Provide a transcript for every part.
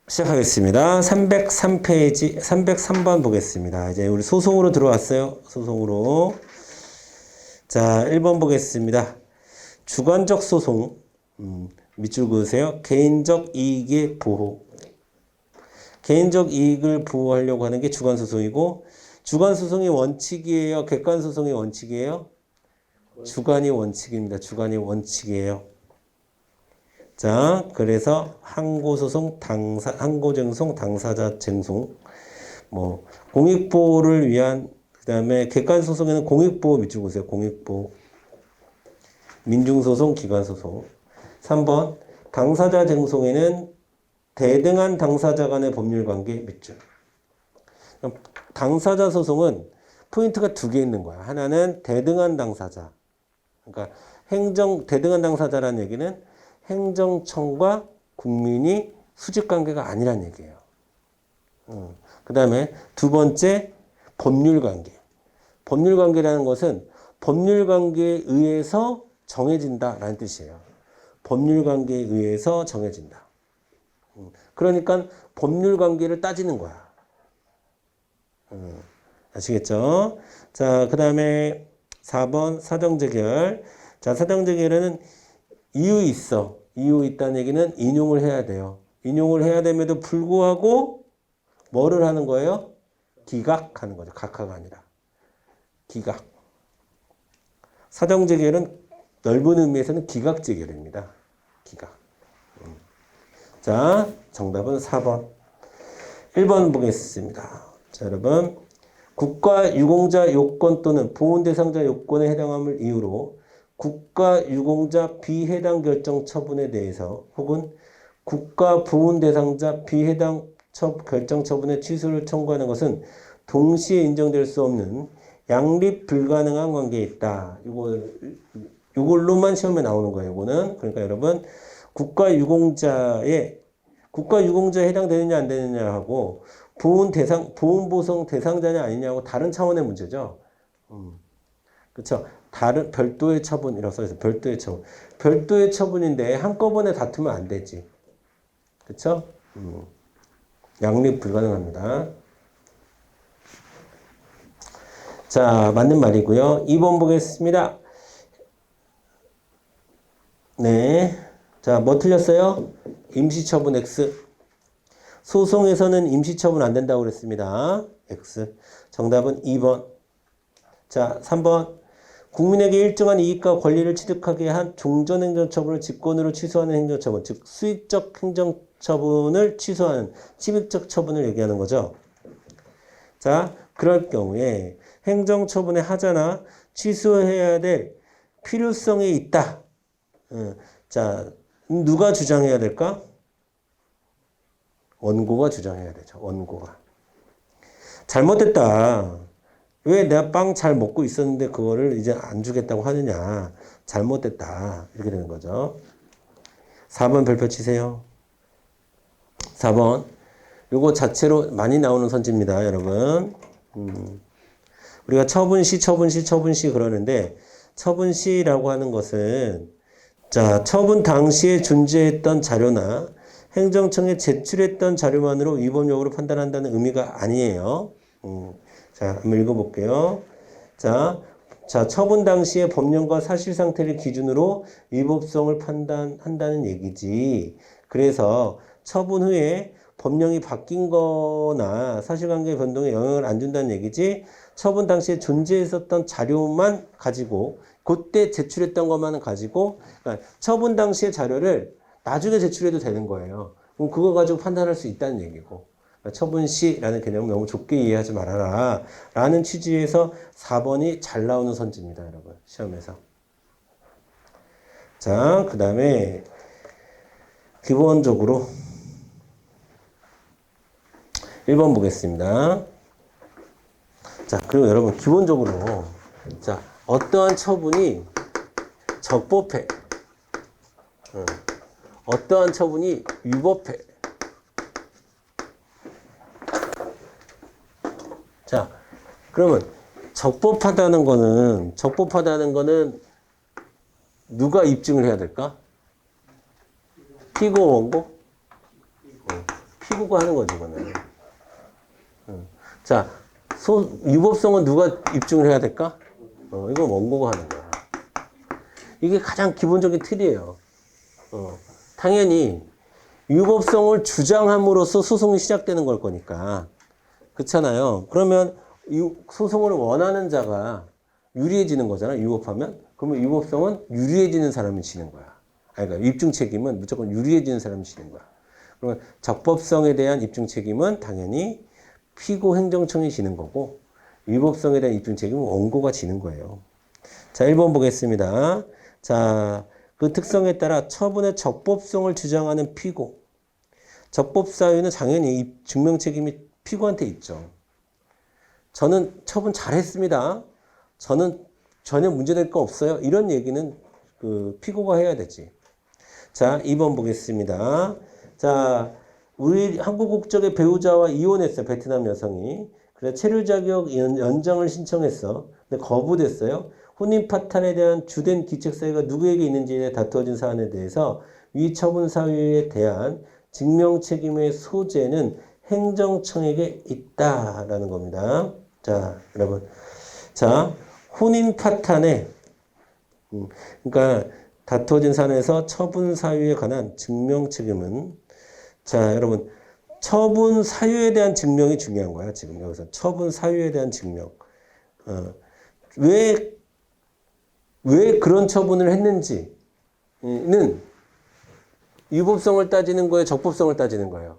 시작하겠습니다. 303페이지, 303번 보겠습니다. 이제 우리 소송으로 들어왔어요. 소송으로. 자, 1번 보겠습니다. 주관적 소송. 밑줄 그으세요. 개인적 이익의 보호. 개인적 이익을 보호하려고 하는 게 주관소송이고, 주관소송이 원칙이에요? 객관소송이 원칙이에요? 주관이 원칙입니다. 주관이 원칙이에요. 자, 그래서 항고소송, 항고쟁송, 당사자 쟁송, 공익보호를 위한, 그 다음에 객관소송에는 공익보호 밑줄 보세요. 공익보호. 민중소송, 기관소송. 3번, 당사자 쟁송에는 대등한 당사자 간의 법률관계 밑줄. 당사자 소송은 포인트가 두 개 있는 거야. 하나는 대등한 당사자. 그러니까 대등한 당사자라는 얘기는 행정청과 국민이 수직관계가 아니란 얘기예요. 그 다음에 두 번째, 법률관계. 법률관계라는 것은 법률관계에 의해서 정해진다라는 뜻이에요. 법률관계에 의해서 정해진다. 그러니까 법률관계를 따지는 거야. 아시겠죠? 자, 그 다음에 4번 사정재결. 자, 사정재결에는 이유 있어. 이유 있다는 얘기는 인용을 해야 돼요. 인용을 해야 됨에도 불구하고 뭐를 하는 거예요? 기각하는 거죠. 각하가 아니라. 기각. 사정재결은 넓은 의미에서는 기각재결입니다. 기각. 자, 정답은 4번. 1번 보겠습니다. 자, 여러분. 국가 유공자 요건 또는 보훈 대상자 요건에 해당함을 이유로 국가 유공자 비해당 결정 처분에 대해서 혹은 국가 보훈 대상자 비해당 결정 처분의 취소를 청구하는 것은 동시에 인정될 수 없는 양립 불가능한 관계에 있다. 이걸로만 시험에 나오는 거예요. 이거는. 그러니까 여러분, 국가 유공자에 해당되느냐 안 되느냐 하고 보훈 보성 대상자냐 아니냐고 다른 차원의 문제죠. 그렇죠? 다른 별도의 처분이라고 써있어요. 별도의 처분. 별도의 처분인데 한꺼번에 다투면 안 되지. 그렇죠? 양립 불가능합니다. 자, 맞는 말이고요. 2번 보겠습니다. 네. 자, 뭐 틀렸어요? 임시처분 X. 소송에서는 임시처분 안 된다고 그랬습니다. X. 정답은 2번. 자, 3번. 국민에게 일정한 이익과 권리를 취득하게 한 종전행정처분을 직권으로 취소하는 행정처분, 즉 수익적 행정처분을 취소하는 침입적 처분을 얘기하는 거죠. 자, 그럴 경우에 행정처분의 하자나 취소해야 될 필요성이 있다. 자, 누가 주장해야 될까? 원고가 주장해야 되죠. 원고가. 잘못됐다. 왜 내가 빵 잘 먹고 있었는데 그거를 이제 안 주겠다고 하느냐. 잘못됐다. 이렇게 되는 거죠. 4번 별표 치세요. 4번. 요거 자체로 많이 나오는 선지입니다, 여러분. 우리가 처분시 그러는데 처분시라고 하는 것은 자, 처분 당시에 존재했던 자료나 행정청에 제출했던 자료만으로 위법 여부를 판단한다는 의미가 아니에요. 자, 한번 읽어볼게요. 자, 처분 당시의 법령과 사실 상태를 기준으로 위법성을 판단한다는 얘기지. 그래서 처분 후에 법령이 바뀐 거나 사실관계 변동에 영향을 안 준다는 얘기지. 처분 당시에 존재했었던 자료만 가지고 그때 제출했던 것만 가지고 그러니까 처분 당시의 자료를 나중에 제출해도 되는 거예요. 그럼 그거 가지고 판단할 수 있다는 얘기고. 처분시라는 개념을 너무 좁게 이해하지 말아라 라는 취지에서 4번이 잘 나오는 선지입니다, 여러분. 시험에서. 자, 그 다음에 기본적으로 1번 보겠습니다. 자, 그리고 여러분 기본적으로 자, 어떠한 처분이 적법해, 어떠한 처분이 위법해. 자, 그러면 적법하다는 거는 누가 입증을 해야 될까? 피고 원고? 피고가 하는 거지, 이거는. 자, 유법성은 누가 입증을 해야 될까? 이건 원고가 하는 거야. 이게 가장 기본적인 틀이에요. 당연히 유법성을 주장함으로써 소송이 시작되는 걸 거니까. 그렇잖아요. 그러면 소송을 원하는 자가 유리해지는 거잖아, 유법하면. 그러면 유법성은 유리해지는 사람이 지는 거야. 그러니까 입증 책임은 무조건 유리해지는 사람이 지는 거야. 그러면 적법성에 대한 입증 책임은 당연히 피고 행정청이 지는 거고, 위법성에 대한 입증 책임은 원고가 지는 거예요. 자, 1번 보겠습니다. 자, 그 특성에 따라 처분의 적법성을 주장하는 피고. 적법 사유는 당연히 증명 책임이 피고한테 있죠. 저는 처분 잘했습니다. 저는 전혀 문제될 거 없어요. 이런 얘기는 그 피고가 해야 되지. 자, 2번 보겠습니다. 자, 우리 한국 국적의 배우자와 이혼했어요. 베트남 여성이. 그래서 체류 자격 연장을 신청했어. 근데 거부됐어요. 혼인 파탄에 대한 주된 기책 사유가 누구에게 있는지에 다투어진 사안에 대해서 위 처분 사유에 대한 증명 책임의 소재는 행정청에게 있다라는 겁니다. 자, 여러분. 자, 혼인 파탄에 그러니까 다투어진 사안에서 처분 사유에 관한 증명 책임은, 자, 여러분, 처분 사유에 대한 증명이 중요한 거야, 지금 여기서. 처분 사유에 대한 증명. 왜 그런 처분을 했는지는 유법성을 따지는 거예요, 적법성을 따지는 거예요?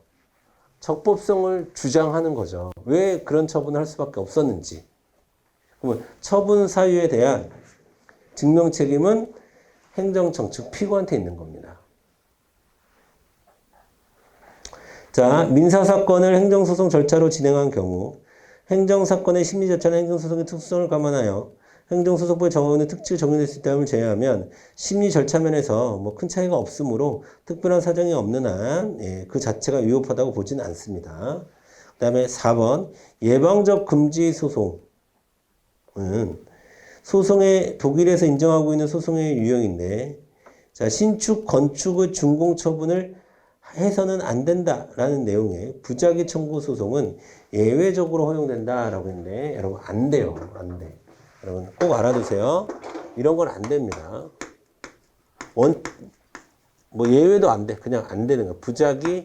적법성을 주장하는 거죠. 왜 그런 처분을 할 수밖에 없었는지. 그러면 처분 사유에 대한 증명 책임은 행정청, 즉 피고한테 있는 겁니다. 자, 민사사건을 행정소송 절차로 진행한 경우 행정사건의 심리 절차나 행정소송의 특수성을 감안하여 행정소송법에 정하는 특칙이 적용됐을 때를 제외하면 심리 절차 면에서 뭐 큰 차이가 없으므로 특별한 사정이 없는 한 그 자체가 위법하다고 보지는 않습니다. 그 다음에 4번 예방적 금지 소송은 소송의 독일에서 인정하고 있는 소송의 유형인데, 자, 신축 건축의 준공 처분을 해서는 안 된다라는 내용의 부작위 청구 소송은 예외적으로 허용된다라고 했는데, 여러분 안 돼요. 안 돼. 여러분 꼭 알아두세요. 이런 건 안 됩니다. 뭐 예외도 안 돼. 그냥 안 되는 거야. 부작위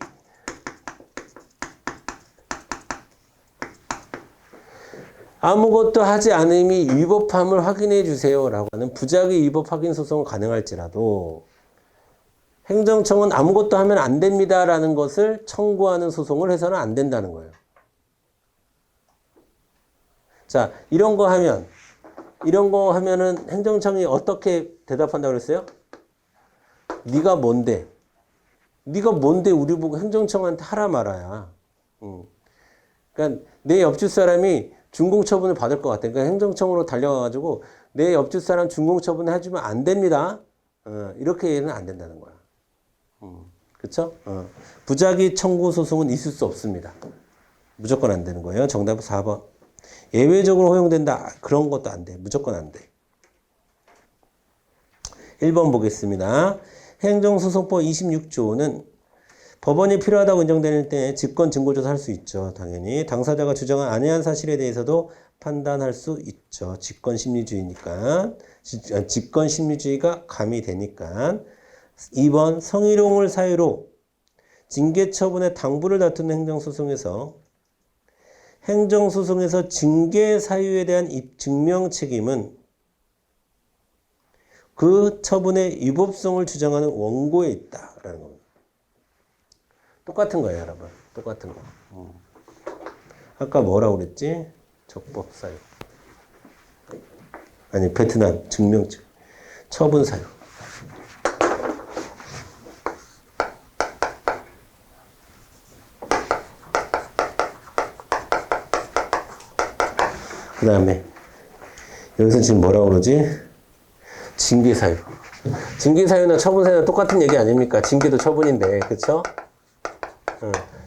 아무것도 하지 않음이 위법함을 확인해 주세요라고 하는 부작위 위법 확인 소송은 가능할지라도 행정청은 아무것도 하면 안 됩니다라는 것을 청구하는 소송을 해서는 안 된다는 거예요. 자, 이런 거 하면은 행정청이 어떻게 대답한다고 그랬어요? 네가 뭔데? 네가 뭔데 우리 보고 행정청한테 하라 말아야. 그러니까 내 옆집 사람이 준공처분을 받을 것 같아. 그러니까 행정청으로 달려가가지고 내 옆집 사람 준공처분 해주면 안 됩니다. 이렇게 얘기는 안 된다는 거야. 그쵸? 부작위 청구 소송은 있을 수 없습니다. 무조건 안 되는 거예요. 정답은 4번. 예외적으로 허용된다. 그런 것도 안 돼. 무조건 안 돼. 1번 보겠습니다. 행정소송법 26조는 법원이 필요하다고 인정될 때 직권 증거조사 할 수 있죠. 당연히. 당사자가 주장한 안해한 사실에 대해서도 판단할 수 있죠. 직권심리주의니까. 직권심리주의가 가미되니까. 2번 성희롱을 사유로 징계처분의 당부를 다투는 행정소송에서 징계 사유에 대한 증명 책임은 그 처분의 위법성을 주장하는 원고에 있다라는 겁니다. 똑같은 거예요, 여러분. 똑같은 거. 아까 뭐라고 그랬지? 적법 사유. 아니, 베트남 증명책. 처분 사유. 그 다음에 여기서 지금 뭐라고 그러지? 징계 사유. 징계 사유나 처분 사유는 똑같은 얘기 아닙니까? 징계도 처분인데, 그렇죠?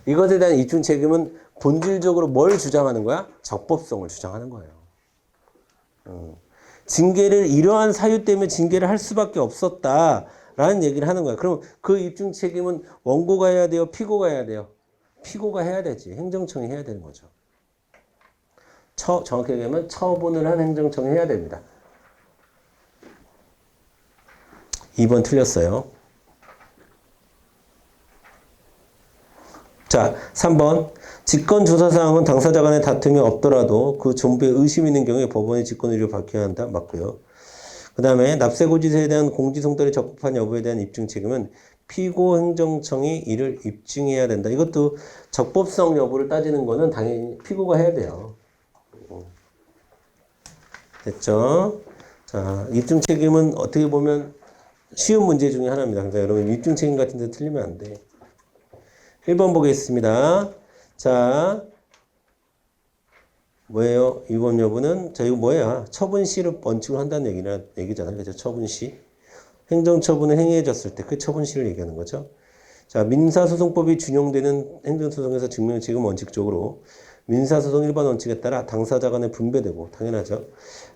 이것에 대한 입증 책임은 본질적으로 뭘 주장하는 거야? 적법성을 주장하는 거예요. 징계를 이러한 사유 때문에 징계를 할 수밖에 없었다라는 얘기를 하는 거야. 그럼 그 입증 책임은 원고가 해야 돼요? 피고가 해야 돼요? 피고가 해야 되지. 행정청이 해야 되는 거죠. 정확히 얘기하면 처분을 한 행정청이 해야 됩니다. 2번 틀렸어요. 자, 3번. 직권조사사항은 당사자 간의 다툼이 없더라도 그 정보에 의심이 있는 경우에 법원이 직권 의뢰를 밝혀야 한다. 맞고요. 그 다음에 납세고지서에 대한 공지송달이 적법한 여부에 대한 입증 책임은 피고 행정청이 이를 입증해야 된다. 이것도 적법성 여부를 따지는 거는 당연히 피고가 해야 돼요. 됐죠? 자, 입증 책임은 어떻게 보면 쉬운 문제 중에 하나입니다. 그러니까 여러분 입증 책임 같은 데 틀리면 안 돼. 1번 보겠습니다. 자, 뭐예요? 이번 여부는, 자, 이거 뭐야? 처분시를 원칙으로 한다는 얘기잖아요. 그죠? 처분시. 행정처분을 행해졌을 때 그 처분시를 얘기하는 거죠. 자, 민사소송법이 준용되는 행정소송에서 증명책임은 원칙적으로 민사소송 일반 원칙에 따라 당사자 간에 분배되고, 당연하죠.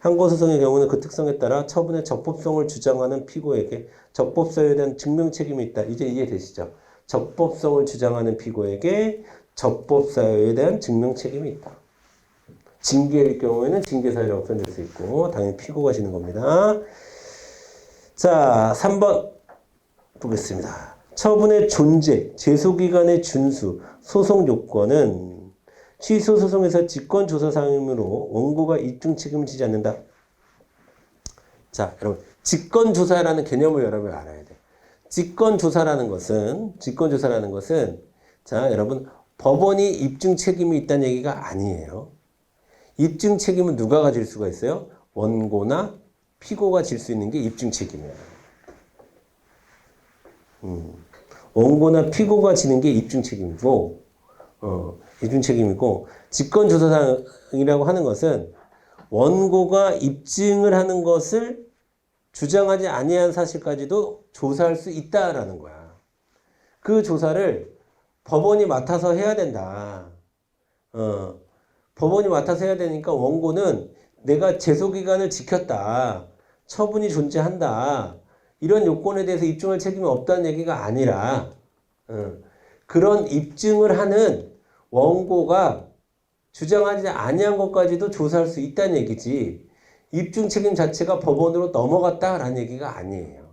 항고소송의 경우는 그 특성에 따라 처분의 적법성을 주장하는 피고에게 적법성에 대한 증명책임이 있다. 이제 이해되시죠? 적법성을 주장하는 피고에게 적법사유에 대한 증명책임이 있다. 징계일 경우에는 징계사유라고 표현될 수 있고 당연히 피고가 지는 겁니다. 자, 3번 보겠습니다. 처분의 존재, 제소기간의 준수, 소송 요건은 취소소송에서 직권조사사항이므로 원고가 입증 책임을 지지 않는다. 자, 여러분 직권조사라는 개념을 여러분이 알아야 돼. 직권조사라는 것은 자, 여러분 법원이 입증 책임이 있다는 얘기가 아니에요. 입증 책임은 누가 가질 수가 있어요? 원고나 피고가 질 수 있는 게 입증 책임이에요. 원고나 피고가 지는 게 입증 책임이고, 직권조사상이라고 하는 것은 원고가 입증을 하는 것을 주장하지 아니한 사실까지도 조사할 수 있다라는 거야. 그 조사를 법원이 맡아서 해야 된다. 법원이 맡아서 해야 되니까 원고는 내가 제소기간을 지켰다. 처분이 존재한다. 이런 요건에 대해서 입증할 책임이 없다는 얘기가 아니라 그런 입증을 하는 원고가 주장하지 아니한 것까지도 조사할 수 있다는 얘기지 입증 책임 자체가 법원으로 넘어갔다라는 얘기가 아니에요.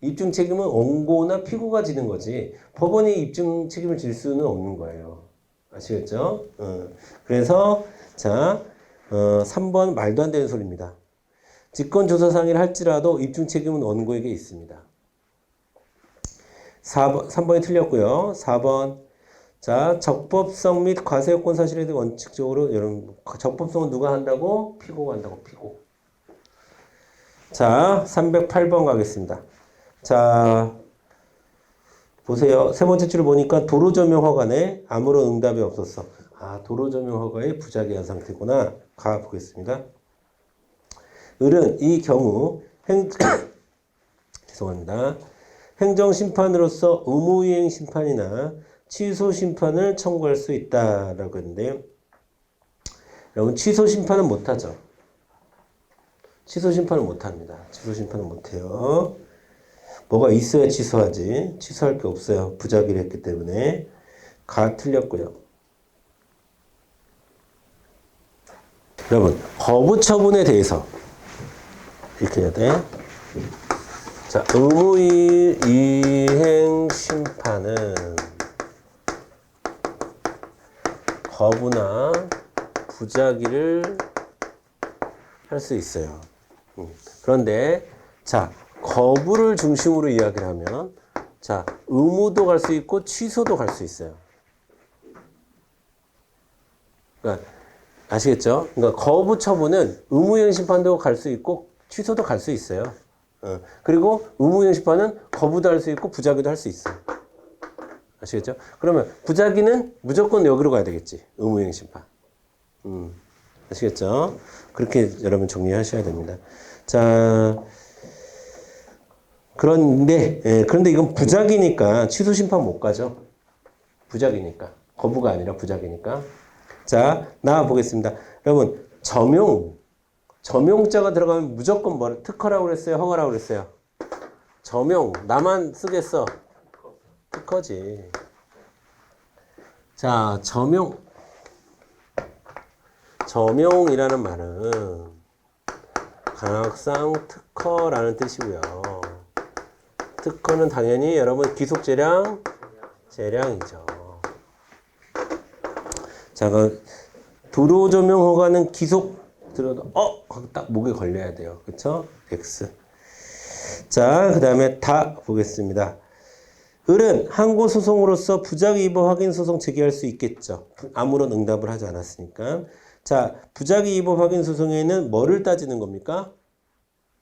입증 책임은 원고나 피고가 지는 거지 법원이 입증 책임을 질 수는 없는 거예요. 아시겠죠? 그래서 자 3번 말도 안 되는 소리입니다. 직권조사상의를 할지라도 입증 책임은 원고에게 있습니다. 3번이 틀렸고요. 4번 자 적법성 및 과세요건 사실에 대해 원칙적으로 여러분 적법성은 누가 한다고? 피고가 한다고. 피고. 자 308번 가겠습니다. 자 보세요. 세 번째 줄을 보니까 도로조명 허가네 아무런 응답이 없었어. 아 도로조명 허가의 부작위한 상태구나. 가보겠습니다. 을은 이 경우 죄송합니다. 행정심판으로서 의무이행 심판이나 취소 심판을 청구할 수 있다라고 했는데요. 여러분 취소 심판은 못하죠. 취소 심판은 못합니다. 취소 심판은 못해요. 뭐가 있어야 취소하지. 취소할 게 없어요. 부작위를 했기 때문에. 가 틀렸고요. 여러분 거부 처분에 대해서 이렇게 해야 돼. 자, 의무이행 심판은 거부나 부작위를 할 수 있어요. 그런데 자, 거부를 중심으로 이야기를 하면 자, 의무도 갈 수 있고 취소도 갈 수 있어요. 그러니까 아시겠죠? 그러니까 거부 처분은 의무이행 심판도 갈 수 있고 취소도 갈 수 있어요. 그리고 의무이행 심판은 거부도 할 수 있고 부작위도 할 수 있어요. 아시겠죠? 그러면 부작위는 무조건 여기로 가야 되겠지. 의무이행 심판. 아시겠죠? 그렇게 여러분 정리하셔야 됩니다. 자, 그런데 이건 부작위니까 취소 심판 못 가죠. 부작위니까. 거부가 아니라 부작위니까. 자, 나와 보겠습니다. 여러분, 점용자가 들어가면 무조건 뭐를 특허라고 그랬어요? 허가라고 그랬어요? 점용. 나만 쓰겠어. 특허지. 자, 점용이라는 말은 강학상 특허라는 뜻이고요. 특허는 당연히 여러분 기속재량, 재량이죠. 자, 그 도로 조명 허가는 기속 들어도 딱 목에 걸려야 돼요. 그쵸? X. 자, 그 다음에 다 보겠습니다. 을은 항고 소송으로서 부작위이버 확인 소송 제기할 수 있겠죠. 아무런 응답을 하지 않았으니까. 자, 부작위이버 확인 소송에는 뭐를 따지는 겁니까?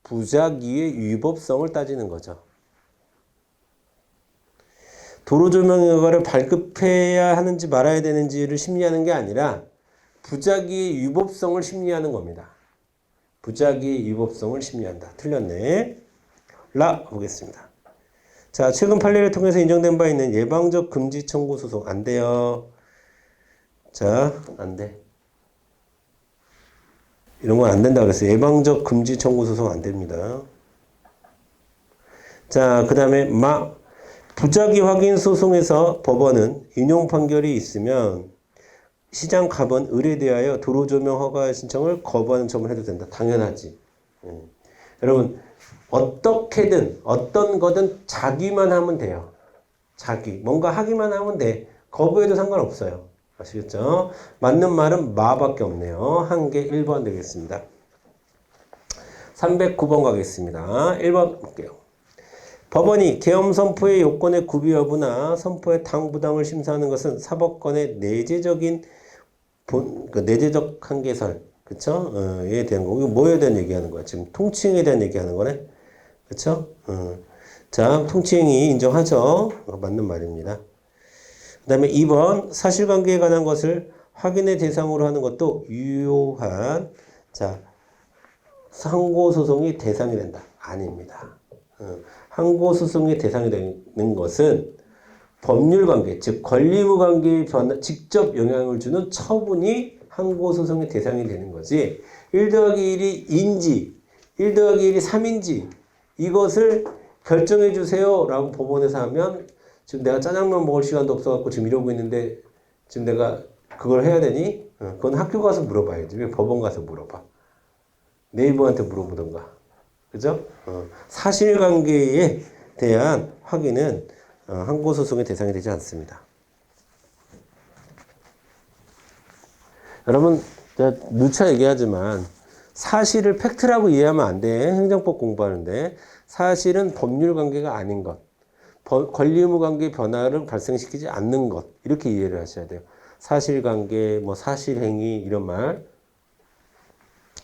부작위의 위법성을 따지는 거죠. 도로조명 허가를 발급해야 하는지 말아야 되는지를 심리하는 게 아니라 부작위의 위법성을 심리하는 겁니다. 부작위의 위법성을 심리한다. 틀렸네. 라 보겠습니다. 자, 최근 판례를 통해서 인정된 바 있는 예방적 금지 청구 소송 안 돼요. 자, 안 돼. 이런 건 안 된다 그랬어요. 예방적 금지 청구 소송 안 됩니다. 자, 그 다음에 부작위 확인 소송에서 법원은 인용 판결이 있으면 시장갑은 을에 대하여 도로조명 허가 신청을 거부하는 점을 해도 된다. 당연하지. 여러분 어떻게든 어떤 거든 자기만 하면 돼요. 뭔가 하기만 하면 돼. 거부해도 상관없어요. 아시겠죠? 맞는 말은 마밖에 없네요. 한 개 1번 되겠습니다. 309번 가겠습니다. 1번 볼게요. 법원이 계엄 선포의 요건의 구비 여부나 선포의 당부당을 심사하는 것은 사법권의 내재적인 내재적 한계설, 그쵸? 에 대한 거고, 이거 뭐에 대한 얘기하는 거야? 지금 통칭에 대한 얘기하는 거네? 그쵸? 자, 통칭이 인정하죠? 맞는 말입니다. 그 다음에 2번, 사실관계에 관한 것을 확인의 대상으로 하는 것도 유효한, 자, 항고소송이 대상이 된다. 아닙니다. 항고소송의 대상이 되는 것은 법률관계, 즉 권리의무관계에 직접 영향을 주는 처분이 항고소송의 대상이 되는 거지. 1 더하기 1이 인지, 1 더하기 1이 3인지 이것을 결정해 주세요 라고 법원에서 하면 지금 내가 짜장면 먹을 시간도 없어갖고 지금 이러고 있는데 지금 내가 그걸 해야 되니? 그건 학교 가서 물어봐야지. 왜 법원 가서 물어봐. 네이버한테 물어보던가. 그죠? 사실관계에 대한 확인은 항고소송의 대상이 되지 않습니다. 여러분, 제가 누차 얘기하지만 사실을 팩트라고 이해하면 안 돼. 행정법 공부하는데. 사실은 법률관계가 아닌 것. 권리의무관계 변화를 발생시키지 않는 것. 이렇게 이해를 하셔야 돼요. 사실관계, 사실행위 이런 말.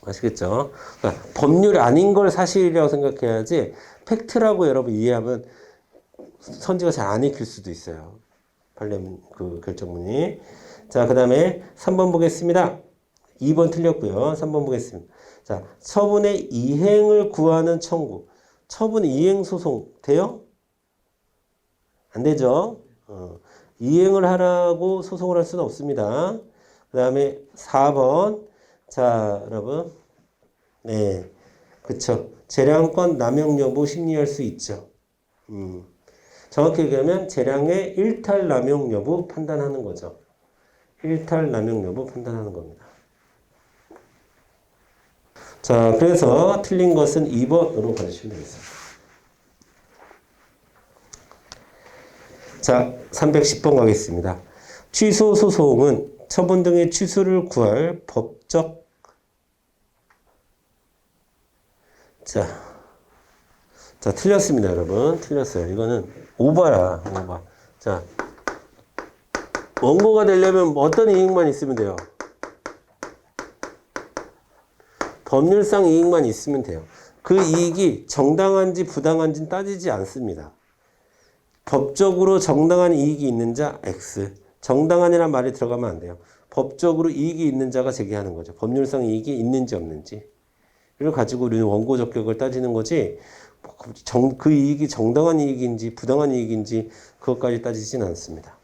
아시겠죠? 그러니까 법률 아닌 걸 사실이라고 생각해야지 팩트라고 여러분 이해하면 선지가 잘 안 읽힐 수도 있어요. 판례문 그 결정문이. 자, 그 다음에 3번 보겠습니다. 2번 틀렸고요. 3번 보겠습니다. 자, 처분의 이행을 구하는 청구. 처분 이행 소송 돼요? 안 되죠? 이행을 하라고 소송을 할 수는 없습니다. 그 다음에 4번. 자, 여러분. 네. 그쵸. 재량권 남용 여부 심리할 수 있죠. 정확히 얘기하면 재량의 일탈 남용 여부 판단하는 거죠. 일탈 남용 여부 판단하는 겁니다. 자, 그래서 틀린 것은 2번으로 가주시면 되겠습니다. 자, 310번 가겠습니다. 취소 소송은 처분 등의 취소를 구할 법적 자, 틀렸습니다, 여러분. 틀렸어요. 이거는 오바야, 오바. 자, 원고가 되려면 어떤 이익만 있으면 돼요? 법률상 이익만 있으면 돼요. 그 이익이 정당한지 부당한지는 따지지 않습니다. 법적으로 정당한 이익이 있는 자 X. 정당한이라는 말이 들어가면 안 돼요. 법적으로 이익이 있는 자가 제기하는 거죠. 법률상 이익이 있는지 없는지. 이걸 가지고 우리는 원고 적격을 따지는 거지 그 이익이 정당한 이익인지 부당한 이익인지 그것까지 따지진 않습니다.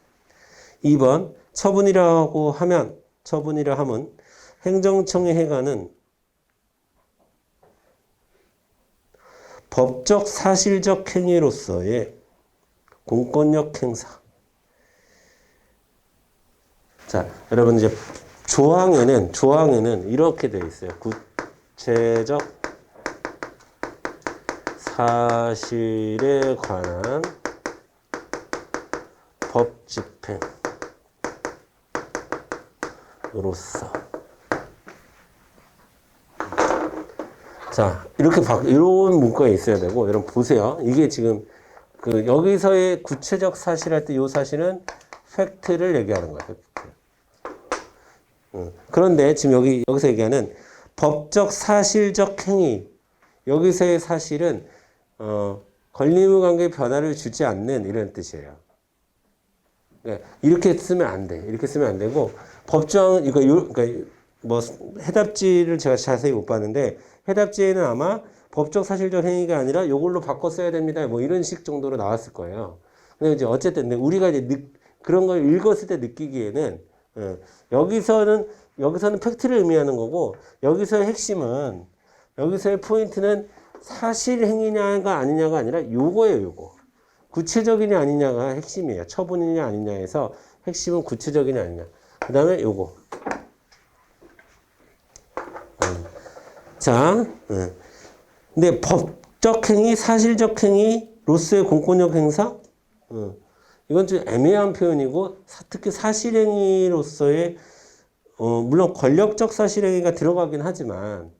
2번 처분이라 함은 행정청의 해가는 법적 사실적 행위로서의 공권력 행사 자, 여러분 이제 조항에는 이렇게 되어 있어요. 구체적 사실에 관한 법 집행으로서. 자, 이런 문구가 있어야 되고, 여러분 보세요. 이게 지금 여기서의 구체적 사실 할 때 이 사실은 팩트를 얘기하는 거예요. 팩트. 그런데 지금 여기서 얘기하는 법적 사실적 행위, 여기서의 사실은 권리의무 관계에 변화를 주지 않는 이런 뜻이에요. 그러니까 이렇게 쓰면 안 돼. 이렇게 쓰면 안 되고 법조항은 그러니까 뭐 해답지를 제가 자세히 못 봤는데 해답지에는 아마 법적 사실적 행위가 아니라 이걸로 바꿔 써야 됩니다. 뭐 이런 식 정도로 나왔을 거예요. 근데 이제 어쨌든 우리가 이제 그런 걸 읽었을 때 느끼기에는 여기서는 팩트를 의미하는 거고 여기서의 포인트는 사실 행위냐가 아니냐가 아니라 요거예요, 요거. 구체적이냐 아니냐가 핵심이에요. 처분이냐 아니냐에서 핵심은 구체적이냐 아니냐. 그 다음에 요거. 자, 근데 법적 행위, 사실적 행위로서의 공권력 행사? 이건 좀 애매한 표현이고, 특히 사실행위로서의, 물론 권력적 사실행위가 들어가긴 하지만,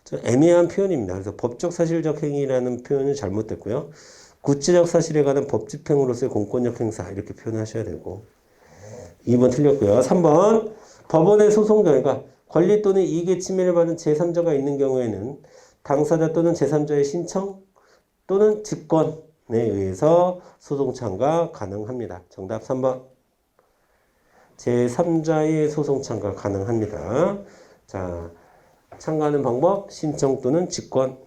좀 애매한 표현입니다. 그래서 법적 사실적 행위라는 표현은 잘못됐고요. 구체적 사실에 관한 법 집행으로서의 공권력 행사, 이렇게 표현하셔야 되고. 2번 틀렸고요. 3번. 법원의 소송 결과, 권리 또는 이익의 침해를 받은 제3자가 있는 경우에는 당사자 또는 제3자의 신청 또는 직권에 의해서 소송 참가 가능합니다. 정답 3번. 제3자의 소송 참가 가능합니다. 자, 참가하는 방법, 신청 또는 직권.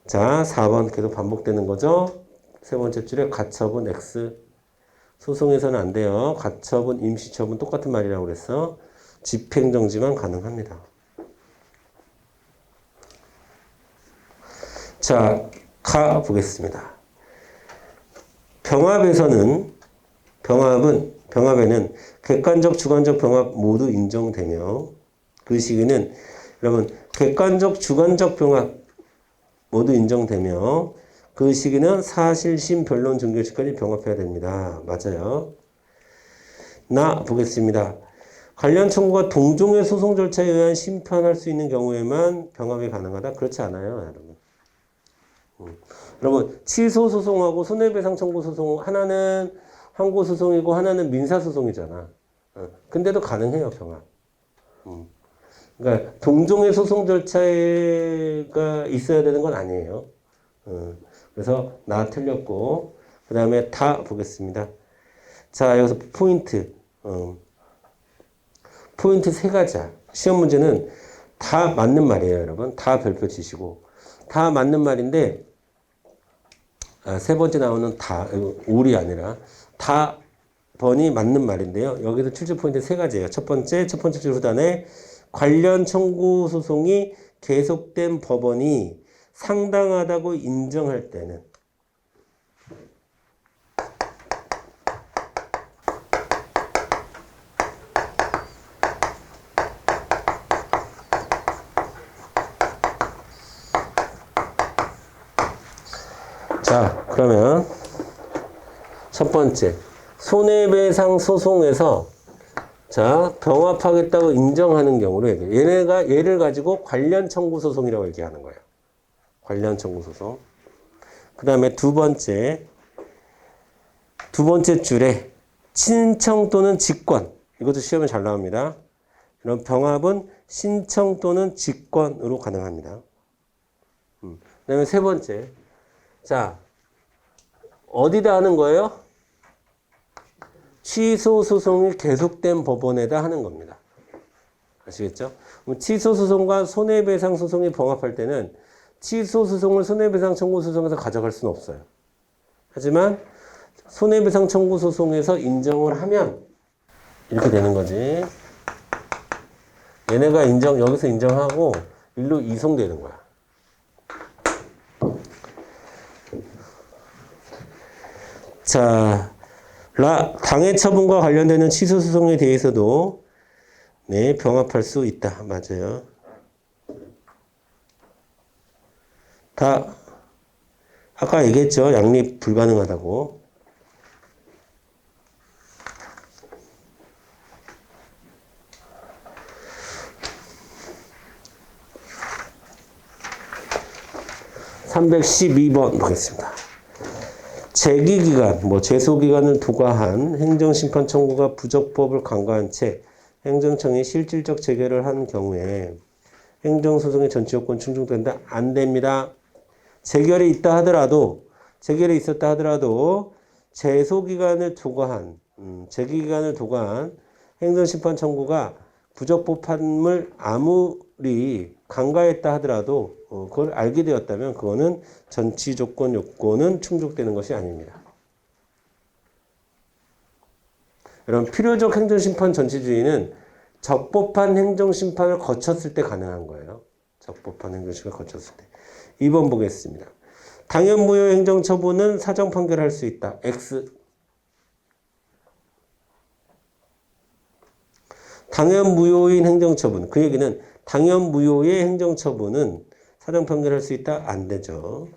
자, 4번 계속 반복되는 거죠. 세 번째 줄에 가처분 X. 소송에서는 안 돼요. 가처분, 임시처분 똑같은 말이라고 그랬어. 집행정지만 가능합니다. 자, 가보겠습니다. 병합에는 객관적, 주관적 병합 모두 인정되며 그 시기는 여러분 객관적, 주관적 병합 모두 인정되며 그 시기는 사실심, 변론, 종결시까지 병합해야 됩니다. 맞아요. 보겠습니다. 관련 청구가 동종의 소송 절차에 의한 심판할 수 있는 경우에만 병합이 가능하다? 그렇지 않아요, 여러분. 여러분, 취소 소송하고 손해배상 청구 소송, 하나는 항고 소송이고 하나는 민사 소송이잖아. 근데도 가능해요, 병합. 그러니까 동종의 소송 절차가 있어야 되는 건 아니에요. 그래서 틀렸고, 그 다음에 보겠습니다. 자, 여기서 포인트. 포인트 세 가지야. 시험 문제는 다 맞는 말이에요, 여러분. 다 별표 치시고. 다 맞는 말인데, 세 번째 나오는 올이 아니라, 다 번이 맞는 말인데요. 여기서 출제 포인트 세 가지예요. 첫 번째 줄 후단에 관련 청구 소송이 계속된 법원이 상당하다고 인정할 때는 자, 그러면 첫 번째 손해배상 소송에서 병합하겠다고 인정하는 경우로 얘를 가지고 관련 청구 소송이라고 얘기하는 거예요. 관련 청구 소송. 그 다음에 두 번째 줄에 신청 또는 직권. 이것도 시험에 잘 나옵니다. 그럼 병합은 신청 또는 직권으로 가능합니다. 그 다음에 세 번째. 자, 어디다 하는 거예요? 취소 소송이 계속된 법원에다 하는 겁니다. 아시겠죠? 그럼 취소 소송과 손해배상 소송이 병합할 때는 취소 소송을 손해배상 청구 소송에서 가져갈 수는 없어요. 하지만 손해배상 청구 소송에서 인정을 하면 이렇게 되는 거지. 얘네가 여기서 인정하고 일로 이송되는 거야. 자, 당해 처분과 관련되는 취소 소송에 대해서도 네, 병합할 수 있다. 맞아요. 다 아까 얘기했죠. 양립 불가능하다고. (312번) 보겠습니다. 제기기간, 제소기간을 부과한 행정심판 청구가 부적법을 간과한 채 행정청이 실질적 재결을 한 경우에 행정소송의 전치요건 충족된다? 안 됩니다. 재결이 있다 하더라도, 재결이 있었다 하더라도 제소기간을 두과한, 제기기간을 두과한 행정심판 청구가 부적법함을 아무리 간과했다 하더라도 그걸 알게 되었다면 그거는 전치조건 요건은 충족되는 것이 아닙니다. 여러분, 필요적 행정심판 전치주의는 적법한 행정심판을 거쳤을 때 가능한 거예요. 적법한 행정심판을 거쳤을 때. 2번 보겠습니다. 당연무효 행정처분은 사정 판결할 수 있다. X. 당연무효인 행정처분. 그 얘기는 당연무효의 행정처분은 사정 판결할 수 있다? 안 되죠.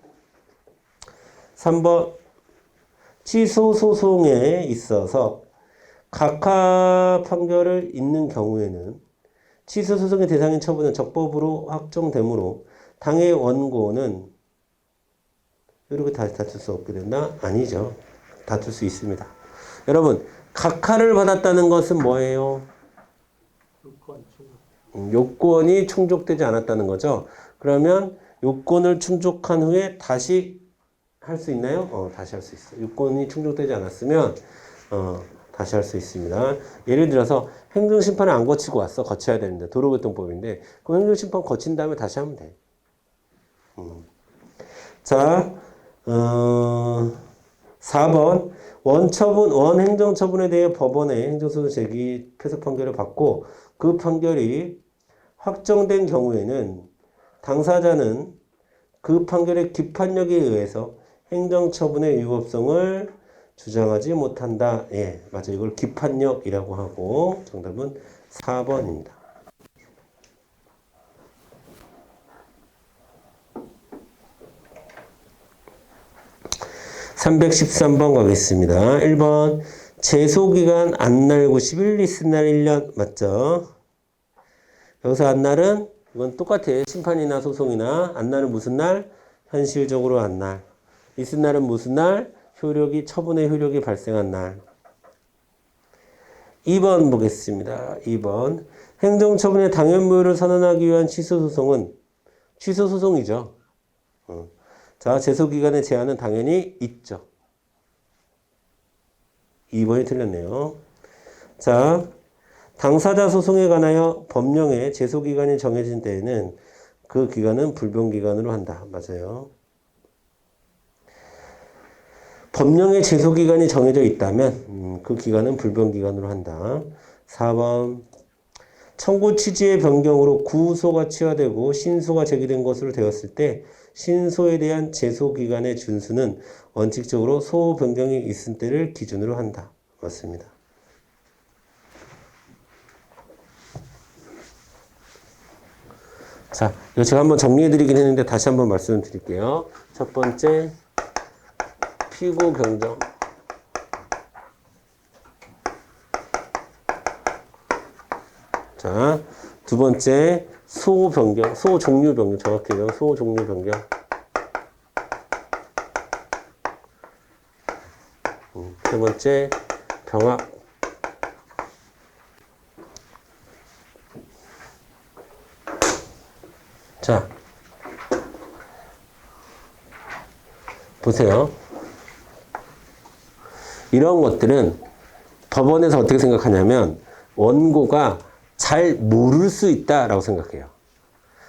3번. 취소소송에 있어서 각하 판결을 잇는 경우에는 취소소송의 대상인 처분은 적법으로 확정되므로 당해 원고는 이렇게 다툴 수 없게 된다? 아니죠. 다툴 수 있습니다. 여러분, 각하를 받았다는 것은 뭐예요? 요건이 충족되지 않았다는 거죠. 그러면 요건을 충족한 후에 다시 할 수 있나요? 다시 할 수 있어요. 요건이 충족되지 않았으면 다시 할 수 있습니다. 예를 들어서 행정심판을 안 거치고 왔어. 거쳐야 되는데 도로교통법인데 그럼 행정심판 거친 다음에 다시 하면 돼. 자, 4번 원행정처분에 대해 법원에 행정소송 제기 패소 판결을 받고 그 판결이 확정된 경우에는 당사자는 그 판결의 기판력에 의해서 행정처분의 유법성을 주장하지 못한다. 예, 맞아요. 이걸 기판력이라고 하고 정답은 4번입니다. 313번 가겠습니다. 1번 제소기간 안날 90일, 리스날 1년 맞죠? 여기서 안날은 이건 똑같아요. 심판이나 소송이나 안날은 무슨 날? 현실적으로 안날. 리스날은 무슨 날? 처분의 효력이 발생한 날. 2번 보겠습니다. 2번 행정처분의 당연무효를 선언하기 위한 취소소송은 취소소송이죠. 자, 제소기간의 제한은 당연히 있죠. 2번이 틀렸네요. 자, 당사자 소송에 관하여 법령에 제소기간이 정해진 때에는 그 기간은 불변기간으로 한다. 맞아요. 법령에 제소기간이 정해져 있다면 그 기간은 불변기간으로 한다. 4번 청구 취지의 변경으로 구소가 취하되고 신소가 제기된 것으로 되었을 때 신소에 대한 제소기간의 준수는 원칙적으로 소 변경이 있은 때를 기준으로 한다. 맞습니다. 자, 이거 제가 한번 정리해드리긴 했는데 다시 한번 말씀드릴게요. 첫 번째, 피고 경정. 자, 두 번째, 소 변경, 소 종류 변경, 정확히요. 소 종류 변경. 세 번째, 병합. 자, 보세요. 이런 것들은 법원에서 어떻게 생각하냐면 원고가 잘 모를 수 있다라고 생각해요.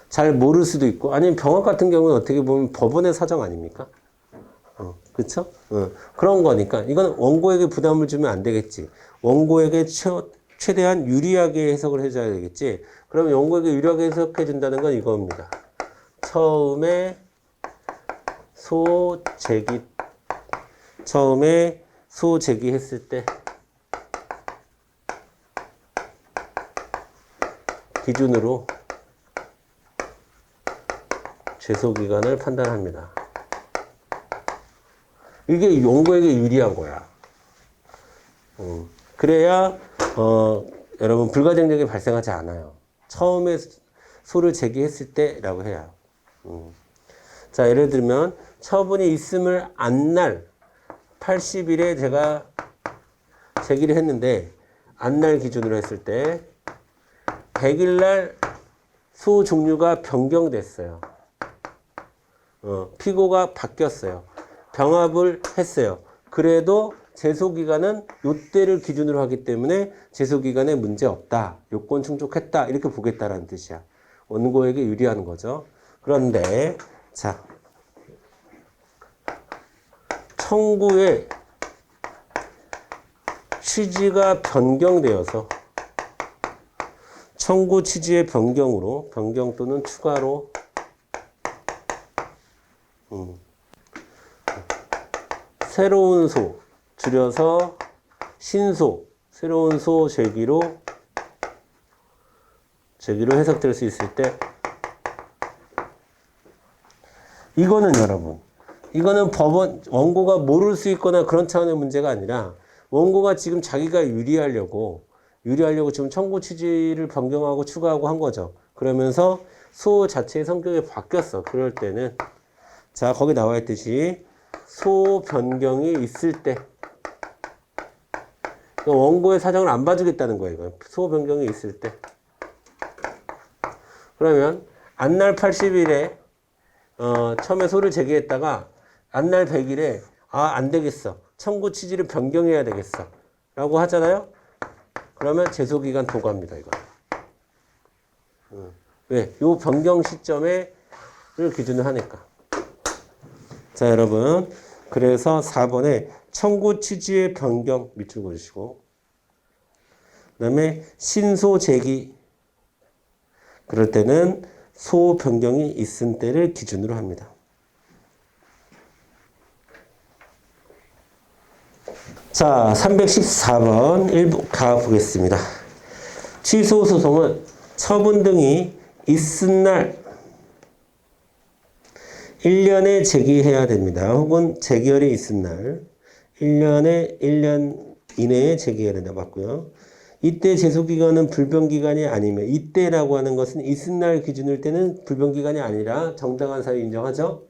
잘 모를 수도 있고 아니면 병합 같은 경우는 어떻게 보면 법원의 사정 아닙니까? 그쵸? 그런 거니까 이건 원고에게 부담을 주면 안 되겠지. 원고에게 최대한 유리하게 해석을 해줘야 되겠지. 그러면 원고에게 유리하게 해석해 준다는 건 이겁니다. 처음에 소 제기했을 때 기준으로 제소기간을 판단합니다. 이게 원고에게 유리한 거야. 그래야 여러분 불가정력이 발생하지 않아요. 처음에 소를 제기했을 때라고 해요. 자, 예를 들면 처분이 있음을 안날 80일에 제가 제기를 했는데 안날 기준으로 했을 때 100일 날 소 종류가 변경됐어요. 피고가 바뀌었어요. 병합을 했어요. 그래도 제소기간은 요때를 기준으로 하기 때문에 제소기간에 문제 없다. 요건 충족했다. 이렇게 보겠다라는 뜻이야. 원고에게 유리한 거죠. 그런데 자, 청구의 취지가 변경되어서 청구 취지의 변경으로 변경 또는 추가로 새로운 소 줄여서 신소 새로운 소 제기로 해석될 수 있을 때 이거는 여러분 이거는 법원 원고가 모를 수 있거나 그런 차원의 문제가 아니라 원고가 지금 자기가 유리하려고 지금 청구 취지를 변경하고 추가하고 한 거죠. 그러면서 소 자체의 성격이 바뀌었어. 그럴 때는 자 거기 나와 있듯이 소 변경이 있을 때 원고의 사정을 안 봐주겠다는 거예요. 이건. 소 변경이 있을 때 그러면 안날 80일에 처음에 소를 제기했다가 안날 100일에 안 되겠어. 청구 취지를 변경해야 되겠어. 라고 하잖아요. 그러면 제소기간 도구합니다. 이거. 왜? 요 변경 시점을 기준으로 하니까. 자, 여러분. 그래서 4번에 청구 취지의 변경 밑줄 그으시고 그 다음에 신소 제기 그럴 때는 소 변경이 있은 때를 기준으로 합니다. 자, 314번 1부 가보겠습니다. 취소 소송은 처분 등이 있은 날 1년에 제기해야 됩니다. 혹은 재결이 있은 날 1년 이내에 제기해야 된다 맞고요. 이때 제소기간은 불변기간이 아니면 이때라고 하는 것은 있은 날 기준일 때는 불변기간이 아니라 정당한 사유 인정하죠?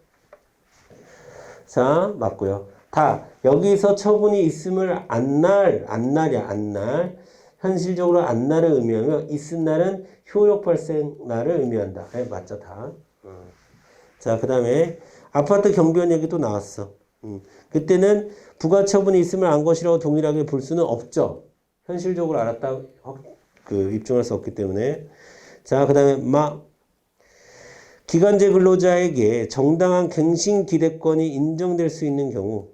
자, 맞고요. 다 여기서 처분이 있음을 안날 현실적으로 안날을 의미하며 있은 날은 효력 발생 날을 의미한다. 네, 맞죠 다. 자, 그 다음에 아파트 경비원 얘기도 나왔어. 그때는 부가처분이 있음을 안 것이라고 동일하게 볼 수는 없죠. 현실적으로 알았다 입증할 수 없기 때문에. 자, 그 다음에 기간제 근로자에게 정당한 갱신 기대권이 인정될 수 있는 경우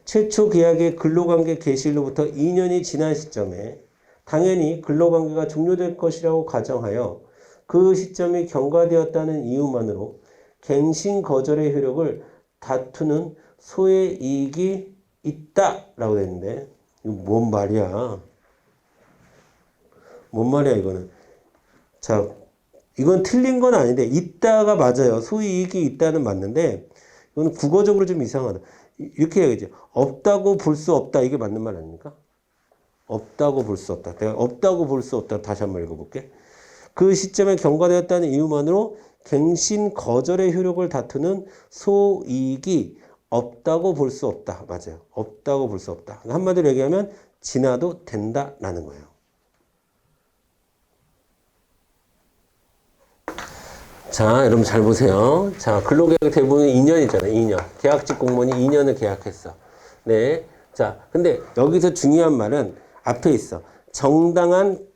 최초 계약의 근로관계 개시일로부터 2년이 지난 시점에 당연히 근로관계가 종료될 것이라고 가정하여 그 시점이 경과되었다는 이유만으로 갱신 거절의 효력을 다투는 소의 이익이 있다라고 되어 있는데 이거 뭔 말이야? 뭔 말이야 이거는? 자, 이건 틀린 건 아닌데 있다가 맞아요. 소이익이 있다는 맞는데 이건 국어적으로 좀 이상하다. 이렇게 해야지. 없다고 볼 수 없다. 이게 맞는 말 아닙니까? 없다고 볼 수 없다. 내가 없다고 볼 수 없다. 다시 한번 읽어볼게. 그 시점에 경과되었다는 이유만으로 갱신 거절의 효력을 다투는 소이익이 없다고 볼 수 없다. 맞아요. 없다고 볼 수 없다. 한마디로 얘기하면 지나도 된다라는 거예요. 자, 여러분 잘 보세요. 자, 근로계약 대부분 2년이잖아요. 2년. 계약직 공무원이 2년을 계약했어. 네. 자, 근데 여기서 중요한 말은 앞에 있어. 정당한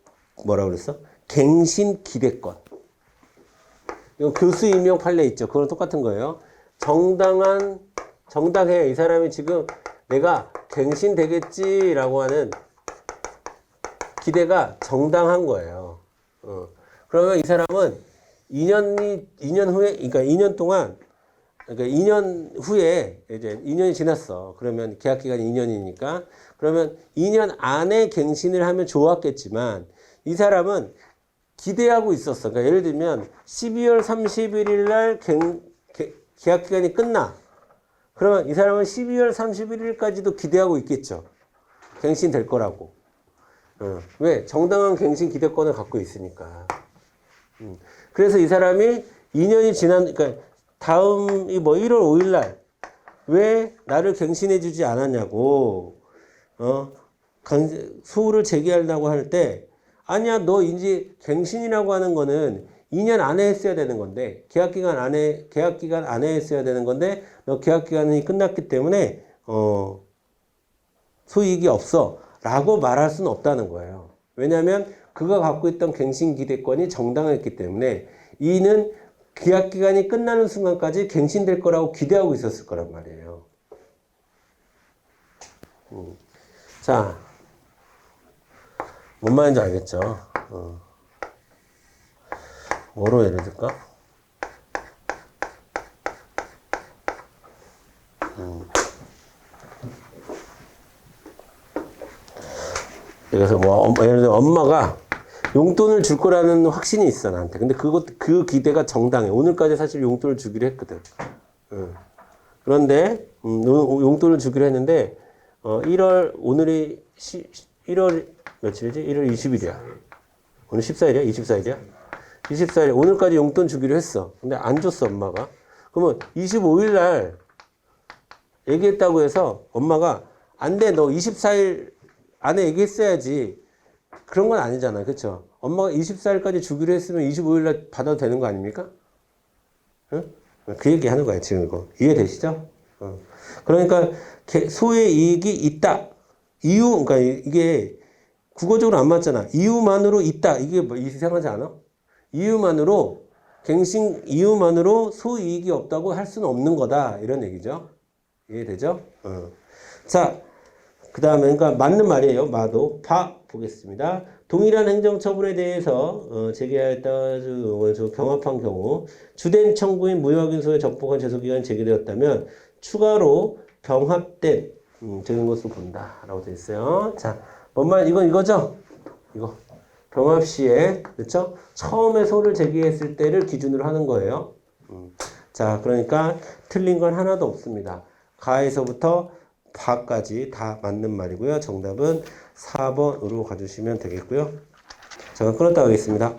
뭐라고 그랬어? 갱신 기대권. 이거 교수 임용 판례 있죠. 그거랑 똑같은 거예요. 정당해. 이 사람이 지금 내가 갱신 되겠지라고 하는 기대가 정당한 거예요. 그러면 이 사람은 2년 후에, 그러니까 2년 동안 그러니까 2년 후에 이제 2년이 지났어. 그러면 계약 기간이 2년이니까 그러면 2년 안에 갱신을 하면 좋았겠지만 이 사람은 기대하고 있었어. 그러니까 예를 들면 12월 31일 날 계약 기간이 끝나. 그러면 이 사람은 12월 31일까지도 기대하고 있겠죠. 갱신 될 거라고. 왜? 정당한 갱신 기대권을 갖고 있으니까. 그래서 이 사람이 2년이 지난, 그러니까 다음이 뭐 1월 5일 날 왜 나를 갱신해 주지 않았냐고, 소를 제기하려고 할 때, 아니야, 너 이제 갱신이라고 하는 거는 2년 안에 했어야 되는 건데, 계약 기간 안에 했어야 되는 건데, 너 계약 기간이 끝났기 때문에, 소이익이 없어. 라고 말할 수는 없다는 거예요. 왜냐하면 그가 갖고 있던 갱신 기대권이 정당했기 때문에 이는 계약 기간이 끝나는 순간까지 갱신될 거라고 기대하고 있었을 거란 말이에요. 자, 뭔 말인지 알겠죠? 뭐로 예를 들까? 그래서 뭐 예를 들어 엄마가 용돈을 줄 거라는 확신이 있어 나한테. 근데 그 기대가 정당해. 오늘까지 사실 용돈을 주기로 했거든. 그런데 용돈을 주기로 했는데 1월 오늘이 1월 며칠이지? 1월 20일이야. 오늘 14일이야? 24일이야? 24일 오늘까지 용돈 주기로 했어. 근데 안 줬어 엄마가. 그러면 25일 날 얘기했다고 해서 엄마가 안 돼, 너 24일 안에 얘기했어야지. 그런 건 아니잖아. 그쵸? 엄마가 24일까지 주기로 했으면 25일 날 받아도 되는 거 아닙니까? 응? 그 얘기 하는 거야, 지금 이거. 이해되시죠? 그러니까, 소의 이익이 있다. 그러니까 이게 국어적으로 안 맞잖아. 이유만으로 있다. 이게 뭐 이상하지 않아? 이유만으로 소이익이 없다고 할 수는 없는 거다. 이런 얘기죠. 이해되죠? 자, 그 다음에, 그러니까 맞는 말이에요. 마도. 봐 보겠습니다. 동일한 행정처분에 대해서 제기하였다 병합한 경우 주된 청구인 무효확인소에 적법한 제소기간이 제기되었다면 추가로 병합된 적인 것으로 본다라고 되어 있어요. 자, 뭔 말? 이건 이거죠? 이거 병합 시에 그렇죠? 처음에 소를 제기했을 때를 기준으로 하는 거예요. 자, 그러니까 틀린 건 하나도 없습니다. 가에서부터 바까지 다 맞는 말이고요. 정답은 4번으로 가주시면 되겠고요. 잠깐 끊었다 가겠습니다.